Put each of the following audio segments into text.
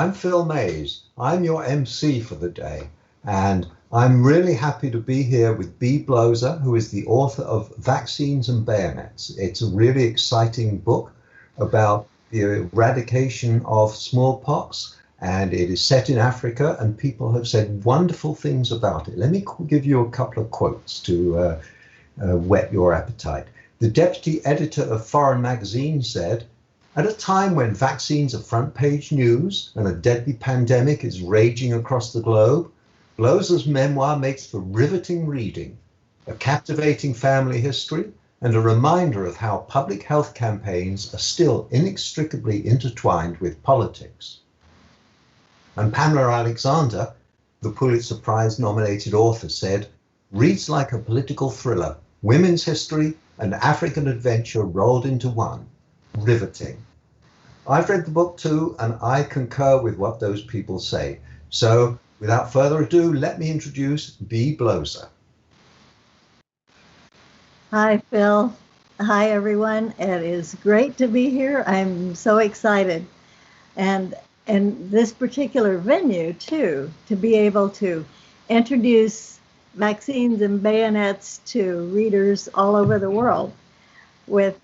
I'm Phil Mays. I'm your MC for the day, and I'm really happy to be here with Bloeser, who is the author of Vaccines and Bayonets. It's a really exciting book about the eradication of smallpox, and it is set in Africa, and people have said wonderful things about it. Let me give you a couple of quotes to whet your appetite. The deputy editor of Foreign Magazine said, "At a time when vaccines are front-page news and a deadly pandemic is raging across the globe, Bloeser's memoir makes for riveting reading, a captivating family history, and a reminder of how public health campaigns are still inextricably intertwined with politics." And Pamela Alexander, the Pulitzer Prize-nominated author, said, "Reads like a political thriller, women's history and African adventure rolled into one. Riveting." I've read the book too, and I concur with what those people say. So without further ado, let me introduce Bloeser. Hi, Phil. Hi, everyone. It is great to be here. I'm so excited. And this particular venue, too, to be able to introduce Vaccines and Bayonets to readers all over the world with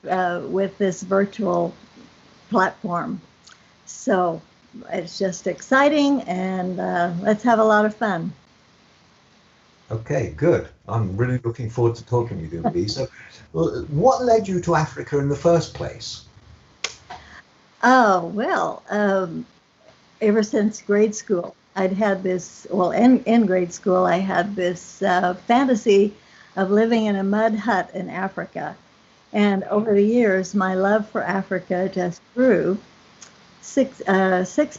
this virtual platform. So it's just exciting, and let's have a lot of fun. Okay, good. I'm really looking forward to talking with you, Bee. So what led you to Africa in the first place? Oh, well, ever since grade school, I'd had this, well, in grade school, I had this fantasy of living in a mud hut in Africa. And over the years, my love for Africa just grew. 6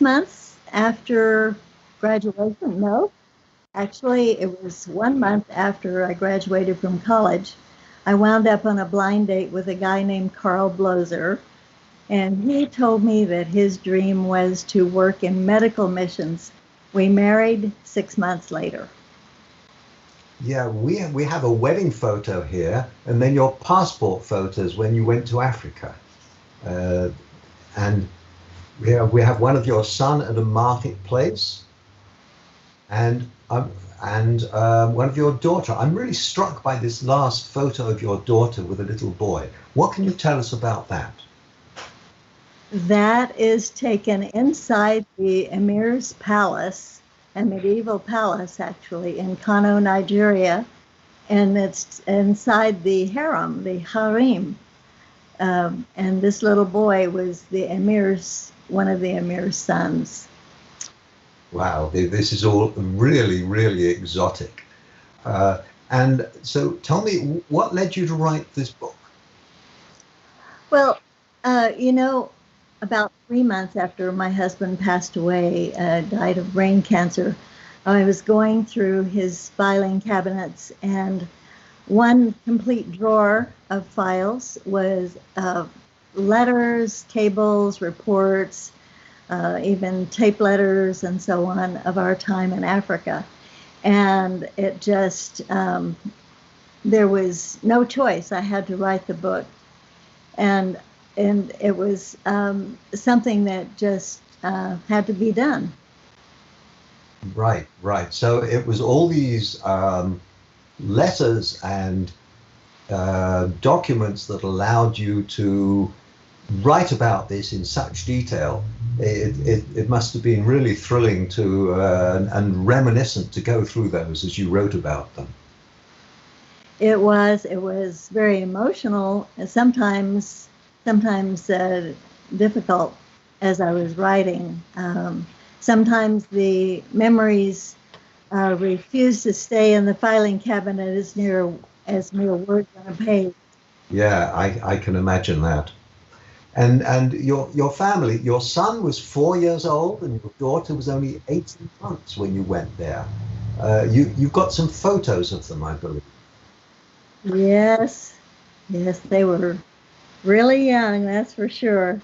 months after graduation, no, actually, it was 1 month after I graduated from college, I wound up on a blind date with a guy named Carl Bloeser, and he told me that his dream was to work in medical missions. We married 6 months later. Yeah, we have a wedding photo here, and then your passport photos when you went to Africa. And we have one of your son at a marketplace, and one of your daughter. I'm really struck by this last photo of your daughter with a little boy. What can you tell us about that? That is taken inside the Emir's palace, a medieval palace actually, in Kano, Nigeria, and it's inside the harem, the harem. And this little boy was one of the Emir's sons. Wow, this is all really, really exotic. And so tell me, what led you to write this book? Well, about 3 months after my husband passed away, died of brain cancer, I was going through his filing cabinets, and one complete drawer of files was letters, cables, reports, even tape letters and so on of our time in Africa. And it just, there was no choice. I had to write the book. And it was something that just had to be done. Right. So it was all these letters and documents that allowed you to write about this in such detail. It must have been really thrilling to and reminiscent to go through those as you wrote about them. It was very emotional, and sometimes difficult as I was writing. Sometimes the memories refused to stay in the filing cabinet as mere words on a page. Yeah, I can imagine that. And your family, your son was 4 years old and your daughter was only 18 months when you went there. You've got some photos of them, I believe. Yes, they were really young, that's for sure.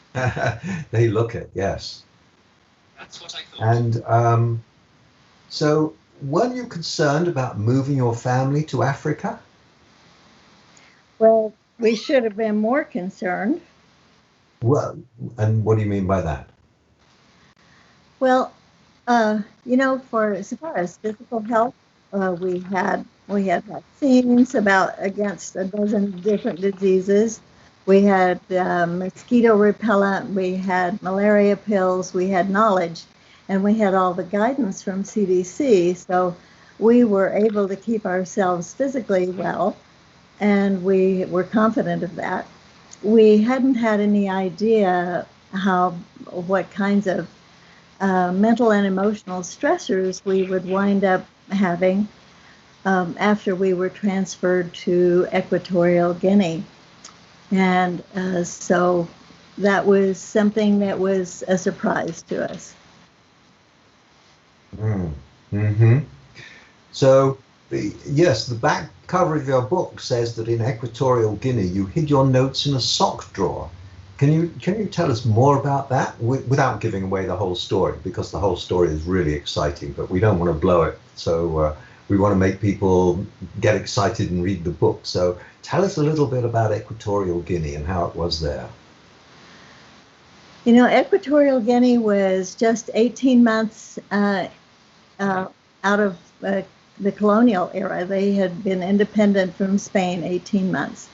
They look it, yes. That's what I thought. And so weren't you concerned about moving your family to Africa? Well, we should have been more concerned. Well, and what do you mean by that? Well, for as far as physical health, we had vaccines about against a dozen different diseases. We had mosquito repellent. We had malaria pills. We had knowledge, and we had all the guidance from CDC. So we were able to keep ourselves physically well, and we were confident of that. We hadn't had any idea what kinds of mental and emotional stressors we would wind up having after we were transferred to Equatorial Guinea. And so that was something that was a surprise to us. Mm-hmm. So, yes, the back cover of your book says that in Equatorial Guinea you hid your notes in a sock drawer. Can you tell us more about that without giving away the whole story? Because the whole story is really exciting, but we don't want to blow it. So we want to make people get excited and read the book. So tell us a little bit about Equatorial Guinea and how it was there. Equatorial Guinea was just 18 months out of the colonial era. They had been independent from Spain 18 months.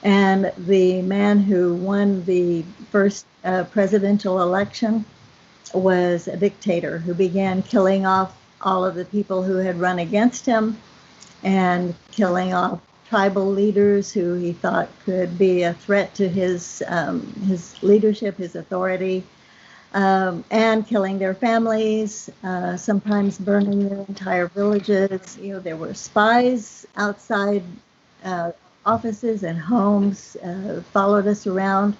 And the man who won the first presidential election was a dictator who began killing off all of the people who had run against him and killing off tribal leaders who he thought could be a threat to his leadership, his authority, and killing their families, sometimes burning their entire villages. There were spies outside offices and homes, followed us around.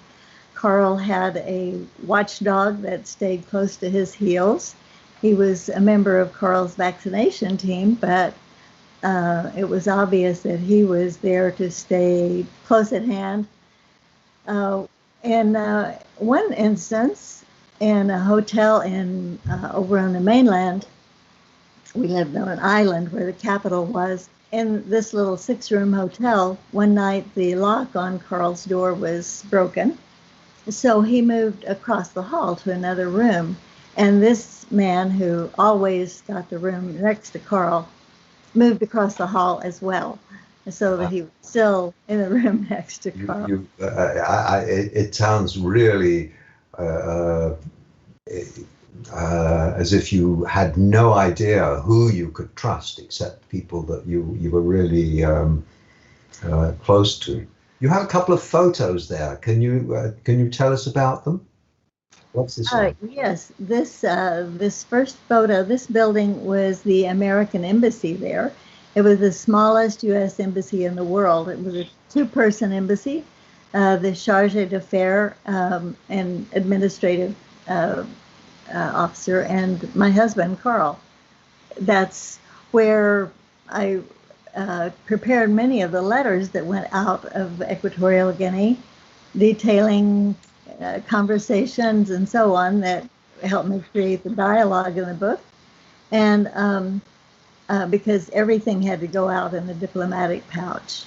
Carl had a watchdog that stayed close to his heels. He was a member of Carl's vaccination team, but it was obvious that he was there to stay close at hand. In one instance, in a hotel over on the mainland, we lived on an island where the capital was. In this little 6-room hotel, one night the lock on Carl's door was broken. So he moved across the hall to another room. And this man, who always got the room next to Carl, moved across the hall as well, so that he was still in the room next to Carl. It sounds really as if you had no idea who you could trust except people that you were really close to. You have a couple of photos there. Can you tell us about them? What's this one? Yes, this first photo, this building was the American embassy there. It was the smallest U.S. embassy in the world. It was a 2-person embassy, the charge d'affaires and administrative officer, and my husband, Carl. That's where I prepared many of the letters that went out of Equatorial Guinea, detailing conversations and so on that helped me create the dialogue in the book. And because everything had to go out in the diplomatic pouch.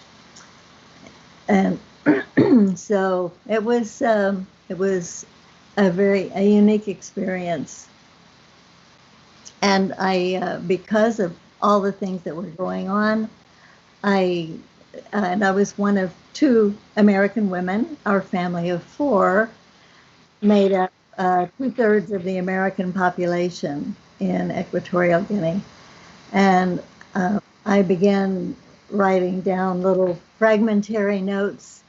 And so it was a unique experience. And because of all the things that were going on, I was one of 2 American women. Our family of 4 made up 2/3 of the American population in Equatorial Guinea. And I began writing down little fragmentary notes,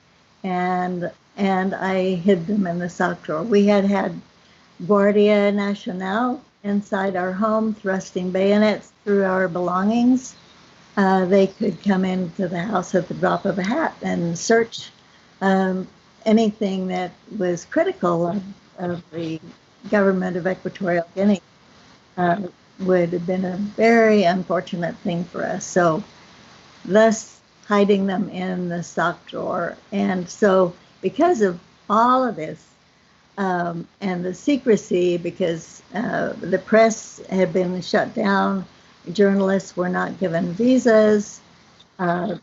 and I hid them in the sock drawer. We had Guardia Nacional inside our home, thrusting bayonets through our belongings. They could come into the house at the drop of a hat and search anything that was critical of the government of Equatorial Guinea. Would have been a very unfortunate thing for us. So thus hiding them in the sock drawer. And so because of all of this and the secrecy, because the press had been shut down, journalists were not given visas, there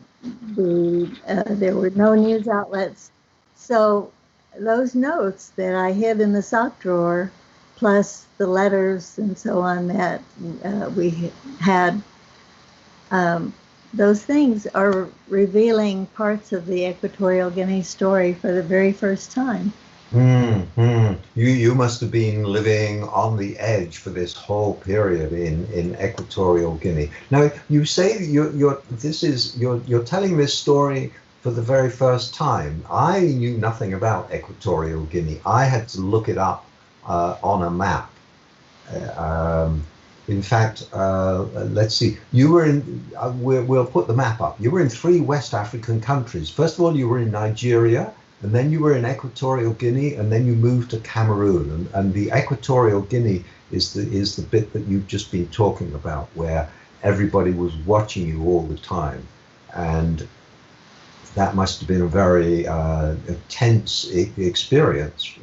were no news outlets. So those notes that I hid in the sock drawer plus the letters and so on that we had. Those things are revealing parts of the Equatorial Guinea story for the very first time. You must have been living on the edge for this whole period in Equatorial Guinea. Now you say you're telling this story for the very first time. I knew nothing about Equatorial Guinea. I had to look it up on a map. In fact, let's see. You were in. We'll put the map up. You were in 3 West African countries. First of all, you were in Nigeria. And then you were in Equatorial Guinea, and then you moved to Cameroon. And the Equatorial Guinea is the bit that you've just been talking about, where everybody was watching you all the time. And that must have been a very tense experience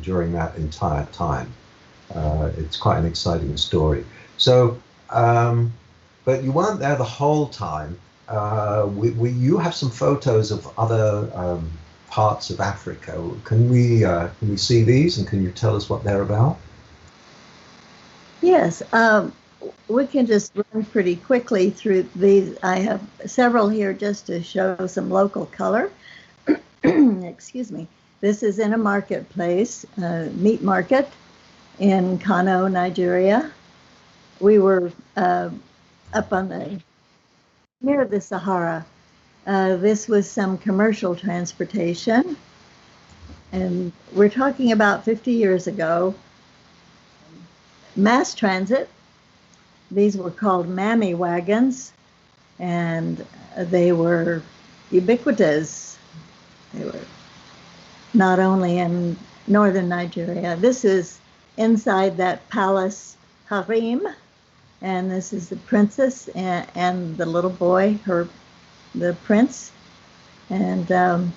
during that entire time. It's quite an exciting story. So, but you weren't there the whole time. You have some photos of other parts of Africa. Can we see these, and can you tell us what they're about? Yes, we can just run pretty quickly through these. I have several here just to show some local color. Excuse me. This is in a marketplace, meat market in Kano, Nigeria. We were up on near the Sahara. This was some commercial transportation, and we're talking about 50 years ago. Mass transit. These were called mammy wagons, and they were ubiquitous. They were not only in northern Nigeria. This is inside that palace harem, and this is the princess and the little boy, the prince, and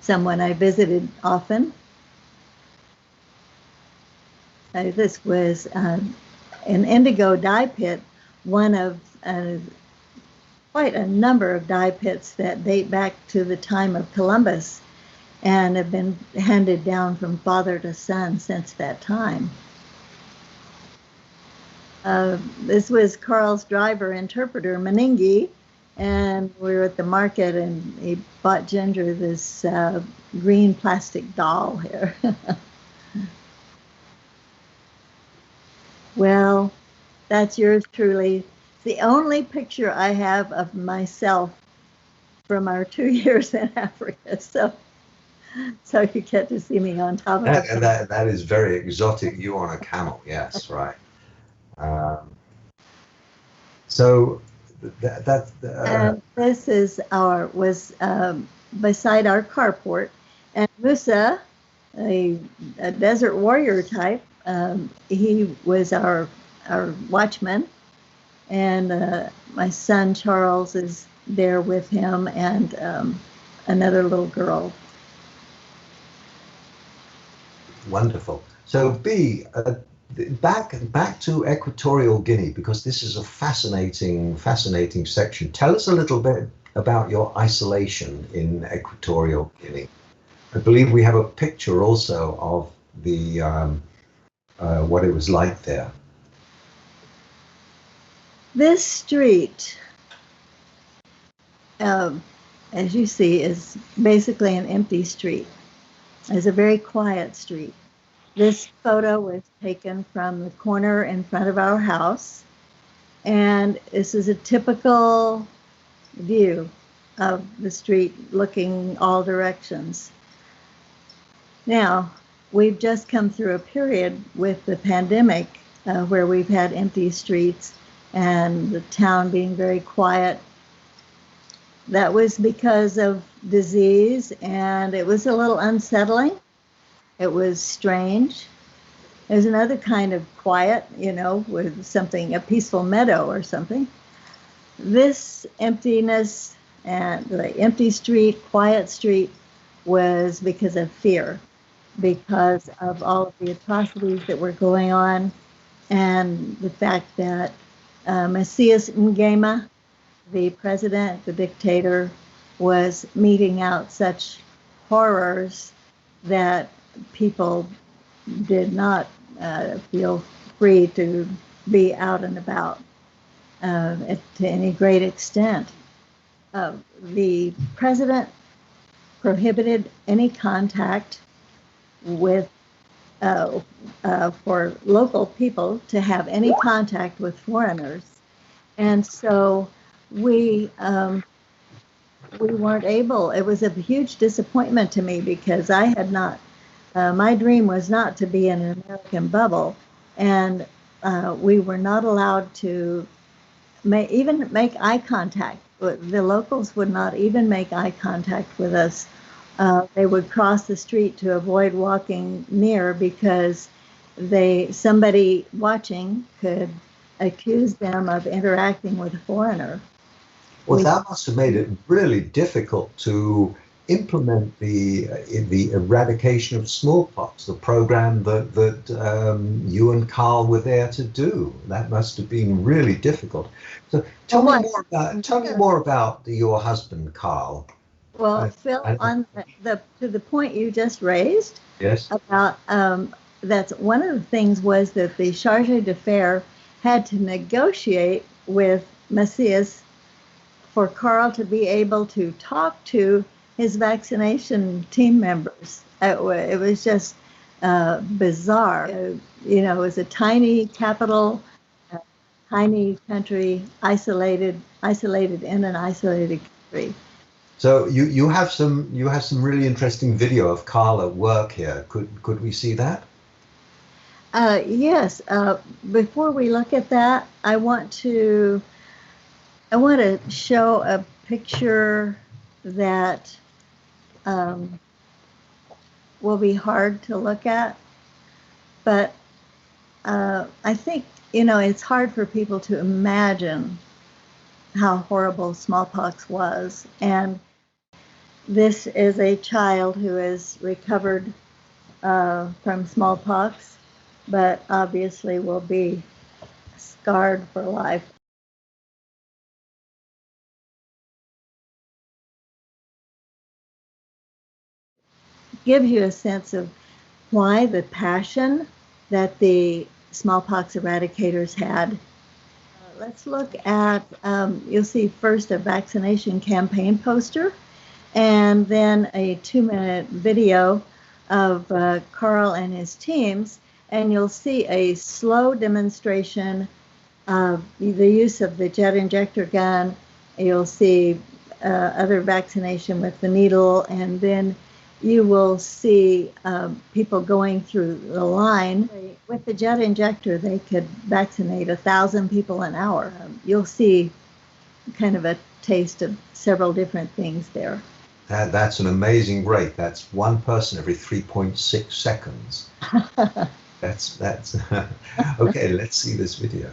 someone I visited often. This was an indigo dye pit, one of quite a number of dye pits that date back to the time of Columbus and have been handed down from father to son since that time. This was Carl's driver interpreter, Meningi, and we were at the market, and he bought Ginger this green plastic doll here. Well, that's yours truly. It's the only picture I have of myself from our 2 years in Africa. So you get to see me on top of it. That is very exotic. You on a camel, yes, right. So and this is was beside our carport, and Musa, a desert warrior type, he was our watchman, and my son Charles is there with him, and another little girl. Wonderful. So back to Equatorial Guinea, because this is a fascinating section. Tell us a little bit about your isolation in Equatorial Guinea. I believe we have a picture also of the what it was like there. This street, as you see, is basically an empty street. It's a very quiet street. This photo was taken from the corner in front of our house, and this is a typical view of the street looking all directions. Now, we've just come through a period with the pandemic where we've had empty streets and the town being very quiet. That was because of disease, and it was a little unsettling. It was strange. There's another kind of quiet, with something, a peaceful meadow or something. This emptiness and the empty street, quiet street, was because of fear, because of all of the atrocities that were going on, and the fact that Messias Nguema, the president, the dictator, was meting out such horrors that people did not feel free to be out and about to any great extent. The president prohibited any contact with for local people to have any contact with foreigners, and so we weren't able. It was a huge disappointment to me because I had not. My dream was not to be in an American bubble, and we were not allowed to even make eye contact. The locals would not even make eye contact with us. They would cross the street to avoid walking near because somebody watching could accuse them of interacting with a foreigner. Well, that must have made it really difficult to implement the eradication of smallpox, the program that you and Carl were there to do. That must have been really difficult. So tell me more about your husband, Carl. Well, Phil, on to the point you just raised, yes, about that's one of the things was that the charge d'affaires had to negotiate with Macias for Carl to be able to talk to his vaccination team members. It was just bizarre. It was a tiny capital, tiny country, isolated in an isolated country. So you have some really interesting video of Carl at work here. Could we see that? Yes. Before we look at that, I want to show a picture that will be hard to look at, but I think it's hard for people to imagine how horrible smallpox was. And this is a child who has recovered from smallpox, but obviously will be scarred for life. Gives you a sense of why the passion that the smallpox eradicators had. Let's look at, you'll see first a vaccination campaign poster, and then a 2-minute video of Carl and his teams, and you'll see a slow demonstration of the use of the jet injector gun. You'll see other vaccination with the needle, and then you will see people going through the line. With the jet injector, they could vaccinate 1,000 people an hour. You'll see kind of a taste of several different things there. That's an amazing rate. That's one person every 3.6 seconds. That's okay. Let's see this video.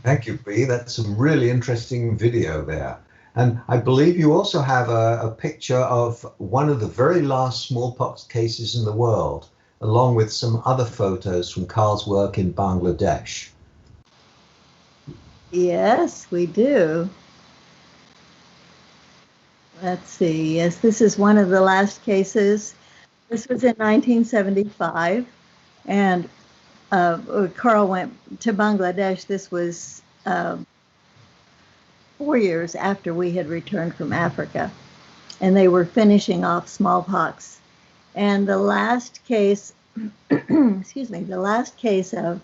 Thank you, B. That's some really interesting video there. And I believe you also have a picture of one of the very last smallpox cases in the world, along with some other photos from Carl's work in Bangladesh. Yes, we do. Let's see. Yes, this is one of the last cases. This was in 1975, and Carl went to Bangladesh. This was 4 years after we had returned from Africa, and they were finishing off smallpox. And the last case, excuse me, the last case of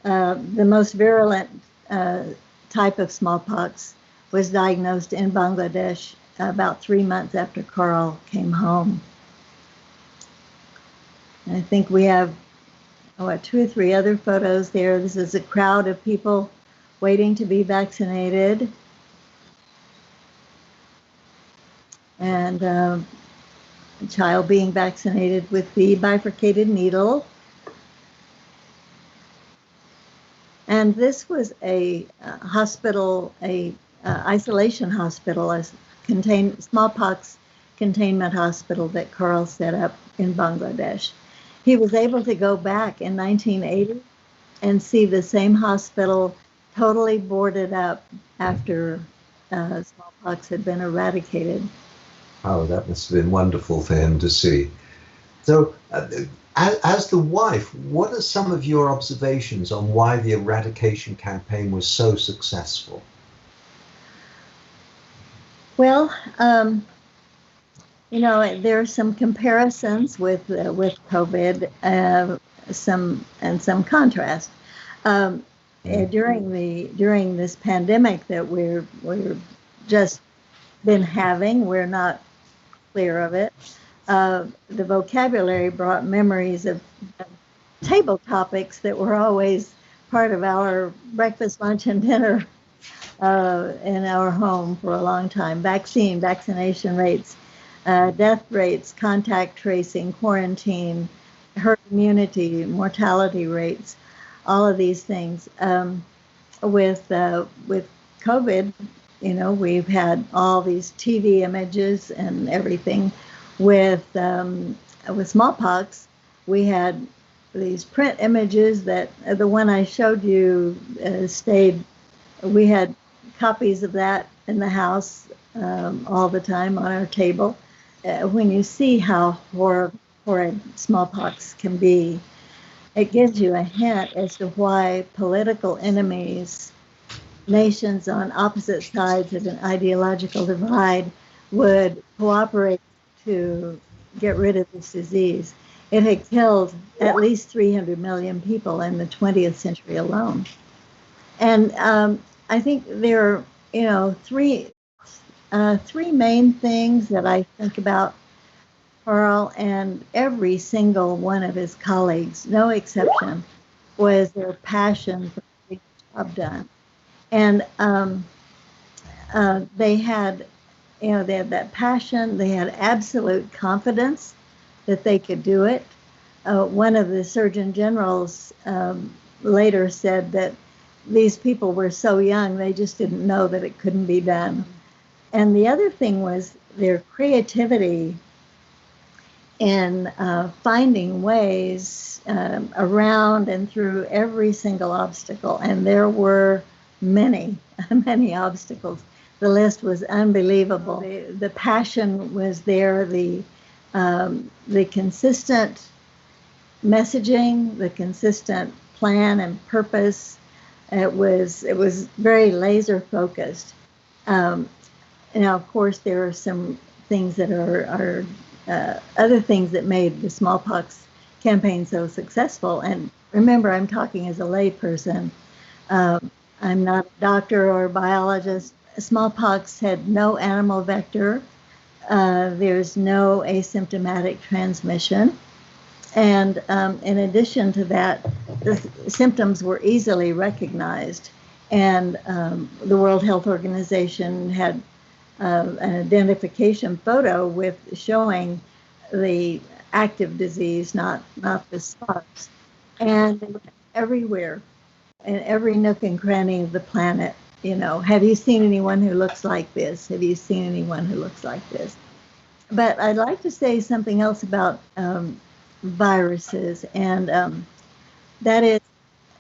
the most virulent type of smallpox was diagnosed in Bangladesh about 3 months after Carl came home. And I think we have 2 or 3 other photos there. This is a crowd of people waiting to be vaccinated. And a child being vaccinated with the bifurcated needle. And this was a hospital, isolation hospital, a smallpox containment hospital that Carl set up in Bangladesh. He was able to go back in 1980 and see the same hospital totally boarded up after smallpox had been eradicated. Oh, that must have been wonderful for him to see. So, as the wife, what are some of your observations on why the eradication campaign was so successful? Well, there are some comparisons with COVID, some contrast. During this pandemic that we're just been having, we're not clear of it. The vocabulary brought memories of table topics that were always part of our breakfast, lunch, and dinner in our home for a long time. Vaccination rates, death rates, contact tracing, quarantine, herd immunity, mortality rates, all of these things. With COVID, we've had all these TV images and everything. With smallpox, we had these print images that the one I showed you stayed. We had copies of that in the house all the time on our table. When you see how horrid smallpox can be, it gives you a hint as to why political enemies, nations on opposite sides of an ideological divide, would cooperate to get rid of this disease. It had killed at least 300 million people in the 20th century alone. And I think there are, three main things that I think about Carl and every single one of his colleagues, no exception, was their passion for getting the job done. And they had that passion. They had absolute confidence that they could do it. One of the Surgeon Generals later said that these people were so young, they just didn't know that it couldn't be done. And the other thing was their creativity in finding ways around and through every single obstacle. And there were many, many obstacles. The list was unbelievable. The passion was there, the consistent messaging, the consistent plan and purpose. It was very laser focused. Now, of course, there are some things that are other things that made the smallpox campaign so successful. And remember, I'm talking as a layperson. I'm not a doctor or a biologist. Smallpox had no animal vector. There's no asymptomatic transmission. And in addition to that, the symptoms were easily recognized. And the World Health Organization had an identification photo with showing the active disease, not the spots. And they were everywhere. in every nook and cranny of the planet. Have you seen anyone who looks like this? Have you seen anyone who looks like this? But I'd like to say something else about viruses, and that is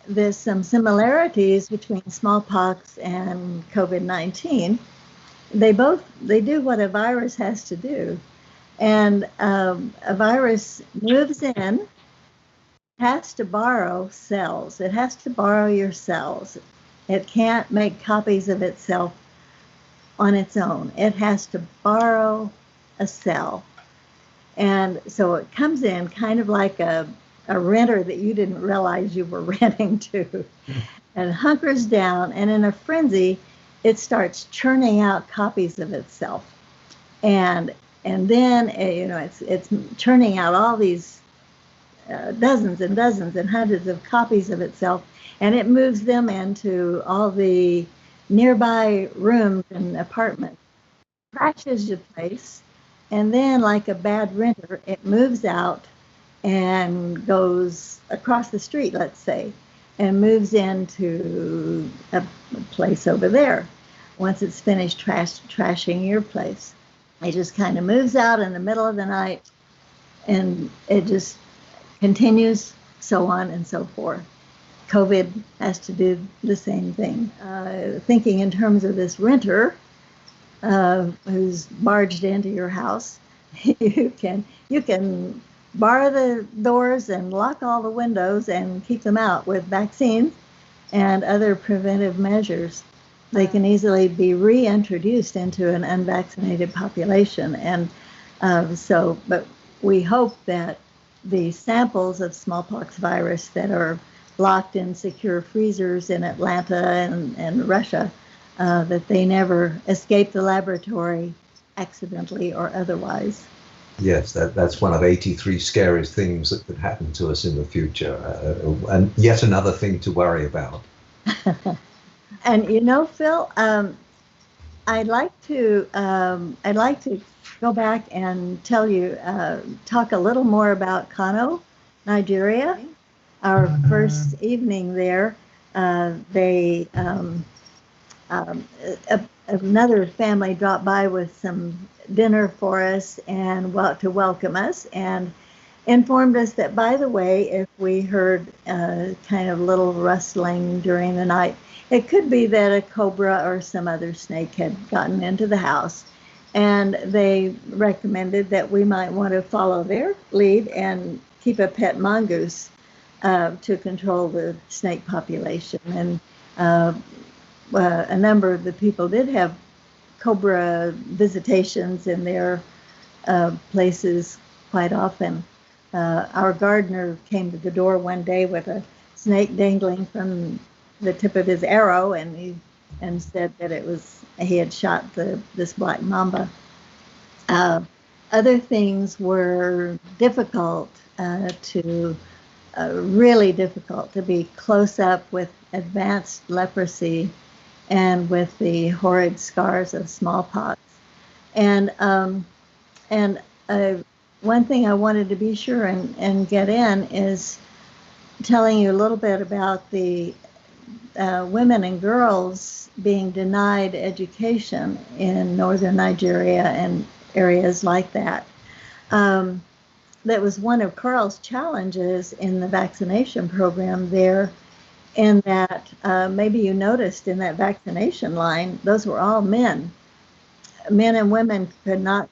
there's some similarities between smallpox and COVID-19. They do what a virus has to do, and a virus moves in, has to borrow cells. It has to borrow your cells. It can't make copies of itself on its own. It has to borrow a cell. And so it comes in kind of like a renter that you didn't realize you were renting to, and hunkers down, and in a frenzy, it starts churning out copies of itself. And then it's churning out all these dozens and dozens and hundreds of copies of itself, and it moves them into all the nearby rooms and apartments, crashes the place, and then, like a bad renter, it moves out and goes across the street, let's say, and moves into a place over there. Once it's finished trashing your place, it just kind of moves out in the middle of the night, and it just continues, so on and so forth. COVID has to do the same thing. Thinking in terms of this renter who's barged into your house, you can bar the doors and lock all the windows and keep them out with vaccines and other preventive measures. They can easily be reintroduced into an unvaccinated population. And but we hope that the samples of smallpox virus that are locked in secure freezers in Atlanta and Russia, that they never escape the laboratory accidentally or otherwise. Yes, that's one of 83 scary things that could happen to us in the future, and yet another thing to worry about. And Phil, I'd like to go back and tell you, talk a little more about Kano, Nigeria. Our first evening there, another family dropped by with some dinner for us and to welcome us, and informed us that, by the way, if we heard kind of little rustling during the night, it could be that a cobra or some other snake had gotten into the house, and they recommended that we might want to follow their lead and keep a pet mongoose to control the snake population. And a number of the people did have cobra visitations in their places quite often. Our gardener came to the door one day with a snake dangling from the tip of his arrow, and said that he had shot this black mamba. Other things were difficult really difficult to be close up with advanced leprosy and with the horrid scars of smallpox. And one thing I wanted to be sure and get in is telling you a little bit about the women and girls being denied education in northern Nigeria and areas like that. That was one of Carl's challenges in the vaccination program there, in that maybe you noticed in that vaccination line, those were all men. Men and women could not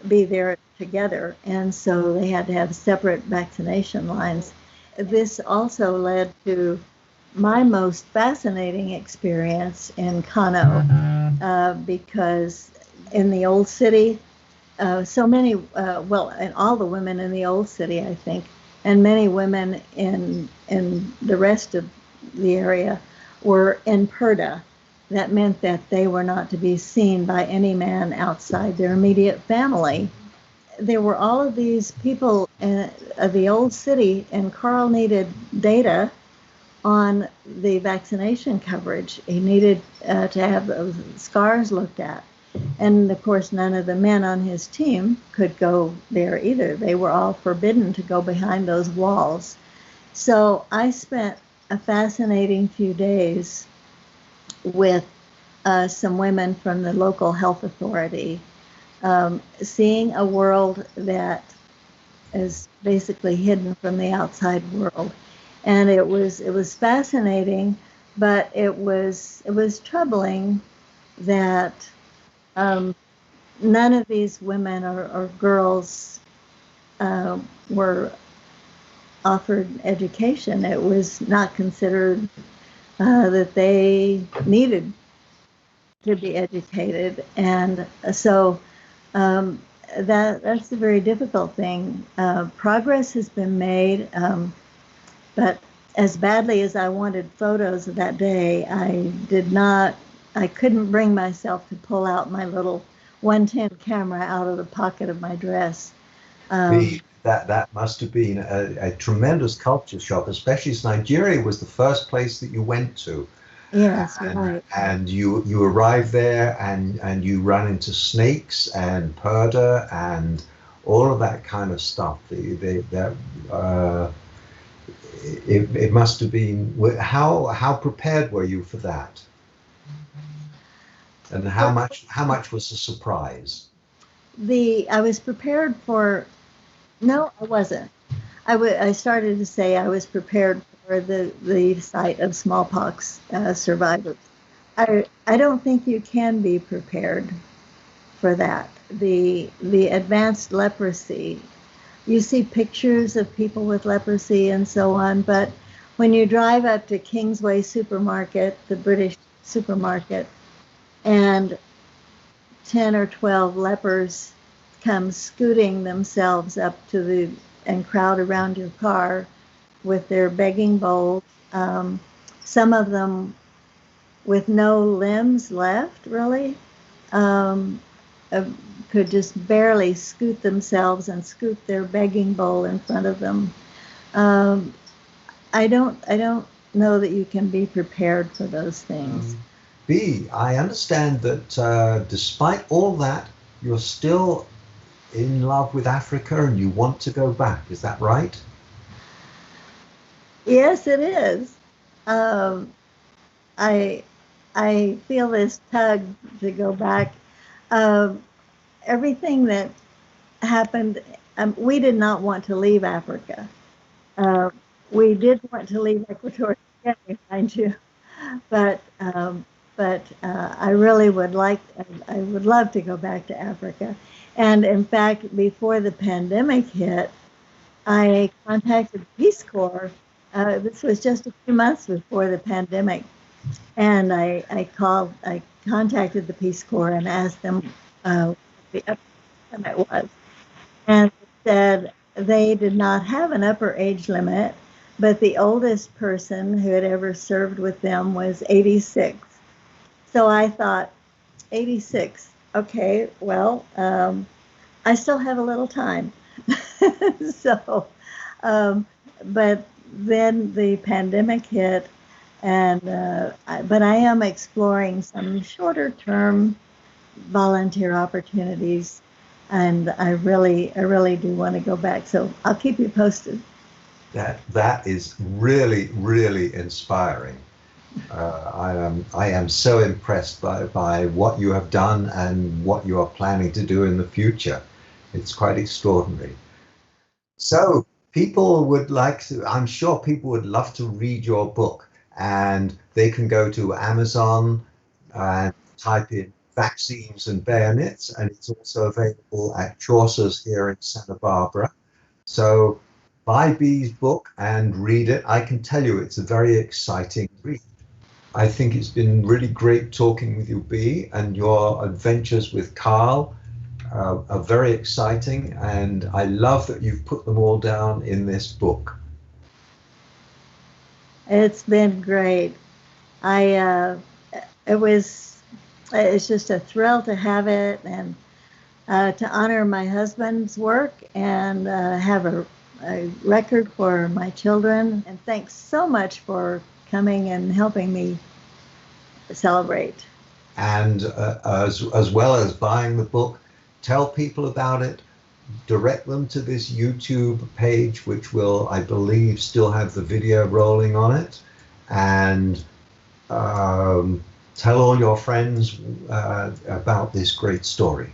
be there together, and so they had to have separate vaccination lines. This also led to my most fascinating experience in Kano, because in the old city, so many, and all the women in the old city, I think, and many women in the rest of the area were in purdah. That meant that they were not to be seen by any man outside their immediate family. There were all of these people of the old city, and Carl needed data on the vaccination coverage. He needed to have those scars looked at. And of course, none of the men on his team could go there either. They were all forbidden to go behind those walls. So I spent a fascinating few days with some women from the local health authority, seeing a world that is basically hidden from the outside world. And it was fascinating, but it was troubling that um, none of these women or girls were offered education. It was not considered that they needed to be educated, and so um, that's a very difficult thing. Progress has been made, but as badly as I wanted photos of that day, I couldn't bring myself to pull out my little 110 camera out of the pocket of my dress. Um, That must have been a tremendous culture shock, especially as Nigeria was the first place that you went to. yes, and right. and you arrive there and you run into snakes and purdah and all of that kind of stuff. Uh, it must have been, how prepared were you for that, and how much was a surprise? I was prepared for. No, I wasn't. I started to say I was prepared for the sight of smallpox survivors. I don't think you can be prepared for that. The advanced leprosy. You see pictures of people with leprosy and so on, but when you drive up to Kingsway Supermarket, the British supermarket, and 10 or 12 lepers come scooting themselves up to the and crowd around your car with their begging bowls. Um, some of them with no limbs left, really, um, uh, could just barely scoot themselves and scoot their begging bowl in front of them. Um, I don't know that you can be prepared for those things. B, I understand that despite all that, you're still in love with Africa and you want to go back. Is that right? Yes, it is. Um, I I feel this tug to go back. Um, Everything that happened, we did not want to leave Africa. Uh, we did want to leave Equatorial Guinea, mind you, but I really I would love to go back to Africa. And in fact, before the pandemic hit, I contacted the Peace Corps. This was just a few months before the pandemic, and I contacted the Peace Corps and asked them what the upper limit was, and they said they did not have an upper age limit, but the oldest person who had ever served with them was 86. So I thought, 86. Okay, well, I still have a little time. so, um, but then the pandemic hit, and but I am exploring some shorter term volunteer opportunities, and I really do want to go back. So I'll keep you posted. That is really, really inspiring. I am so impressed by what you have done and what you are planning to do in the future. It's quite extraordinary. So people would like to, I'm sure people would love to read your book, and they can go to Amazon and type in Vaccines and Bayonets, and it's also available at Chaucer's here in Santa Barbara. So buy B's book and read it. I can tell you it's a very exciting read. I think it's been really great talking with you, B, and your adventures with Carl are very exciting, and I love that you've put them all down in this book. It's been great. I it was it's just a thrill to have it, and to honor my husband's work, and have a record for my children. And thanks so much for coming and helping me celebrate. And as well as buying the book, tell people about it, direct them to this YouTube page, which will, I believe, still have the video rolling on it. and tell all your friends about this great story.